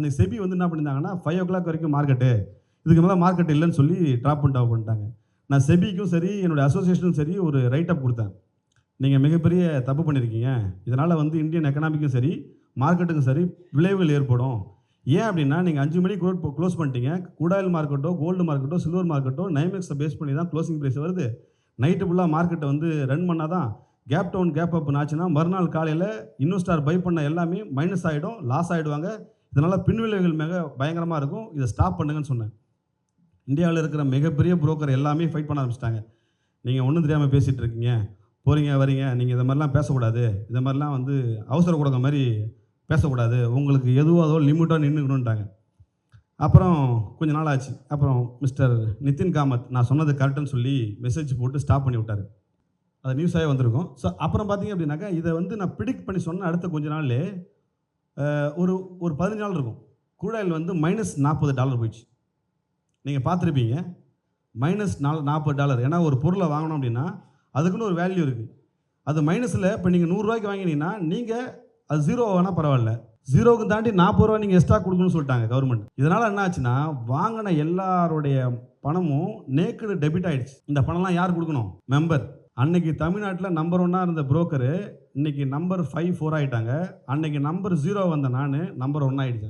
அந்த செபி வந்து என்ன பண்ணியிருந்தாங்கன்னா 5 o'clock வரைக்கும் மார்க்கெட்டு, இதுக்கு மேலே மார்க்கெட் இல்லைன்னு சொல்லி ட்ராப் பண்ணிட்டாங்க. நான் செபிக்கும் சரி என்னுடைய அசோசியேஷனும் சரி ஒரு ரைட் அப் கொடுத்தேன். நீங்கள் மிகப்பெரிய தப்பு பண்ணியிருக்கீங்க. இதனால் வந்து இந்தியன் எக்கனாமிக்கும் சரி மார்க்கெட்டுக்கும் சரி விளைவுகள் ஏற்படும். ஏன் அப்படின்னா நீங்கள் 5 மணிக்கு க்ளோஸ் பண்ணிட்டீங்க. க்ரூட் ஆயில் மார்க்கெட்டோ, கோல்டு மார்க்கெட்டோ, சில்வர் மார்க்கெட்டோ நைமெக்ஸை பேஸ் பண்ணி தான் க்ளோசிங் ப்ரைஸ் வருது. நைட்டு ஃபுல்லாக மார்க்கெட்டை வந்து ரன் பண்ணால் தான் கேப் டவுன் கேப் அப் ஆச்சுன்னா மறுநாள் காலையில் இன்வெஸ்டார் பை பண்ண எல்லாமே மைனஸ் ஆகிடும், லாஸ் ஆகிடுவாங்க. இதனால் பின்விளைவுகள் மிக பயங்கரமாக இருக்கும். இதை ஸ்டாப் பண்ணுங்கன்னு சொன்னேன். இந்தியாவில் இருக்கிற மிகப்பெரிய புரோக்கர் எல்லாமே ஃபைட் பண்ண ஆரம்பிச்சிட்டாங்க. நீங்கள் ஒன்றும் தெரியாமல் பேசிகிட்டு இருக்கீங்க, போகிறீங்க வரீங்க, நீங்கள் இதை மாதிரிலாம் பேசக்கூடாது, இதை மாதிரிலாம் வந்து அவசர கொடுக்க மாதிரி பேசக்கூடாது, உங்களுக்கு எதுவோ அதோ லிமிட்டாக நின்றுக்கணுன்ட்டாங்க. அப்புறம் கொஞ்ச நாள் ஆச்சு. அப்புறம் மிஸ்டர் நிதின் காமத் நான் சொன்னது கரெக்டுன்னு சொல்லி மெசேஜ் போட்டு ஸ்டாப் பண்ணி விட்டார். அது நியூஸாகவே வந்திருக்கும். ஸோ அப்புறம் பார்த்தீங்க அப்படின்னாக்கா இதை வந்து நான் ப்ரிடிக்ட் பண்ணி சொன்ன அடுத்த கொஞ்ச நாள்லே ஒரு ஒரு 15 நாள் இருக்கும். க்ரூட் ஆயில் வந்து -$40 போயிடுச்சு. நீங்கள் பார்த்துருப்பீங்க. -$40. ஏன்னா ஒரு பொருளை வாங்கணும் அப்படின்னா அதுக்குன்னு ஒரு வேல்யூ இருக்குது. அது மைனஸில் இப்போ நீங்கள் $100 வாங்கினீங்கன்னா நீங்கள் அது 0 வேணால் பரவாயில்ல, 0க்கு தாண்டி $40 நீங்கள் எக்ஸ்ட்ரா கொடுக்கணும்னு சொல்லிட்டாங்க கவர்மெண்ட். இதனால் என்ன ஆச்சுன்னா வாங்கின எல்லாருடைய பணமும் நேக்குடு டெபிட் ஆகிடுச்சு. இந்த பணம்லாம் யார் கொடுக்கணும்? மெம்பர். அன்னைக்கு தமிழ்நாட்டில் நம்பர் 1 இருந்த புரோக்கரு இன்னைக்கு நம்பர் 5, 4 ஆகிட்டாங்க. அன்னைக்கு நம்பர் 0 வந்த நான் நம்பர் 1 ஆகிடுச்சேன்.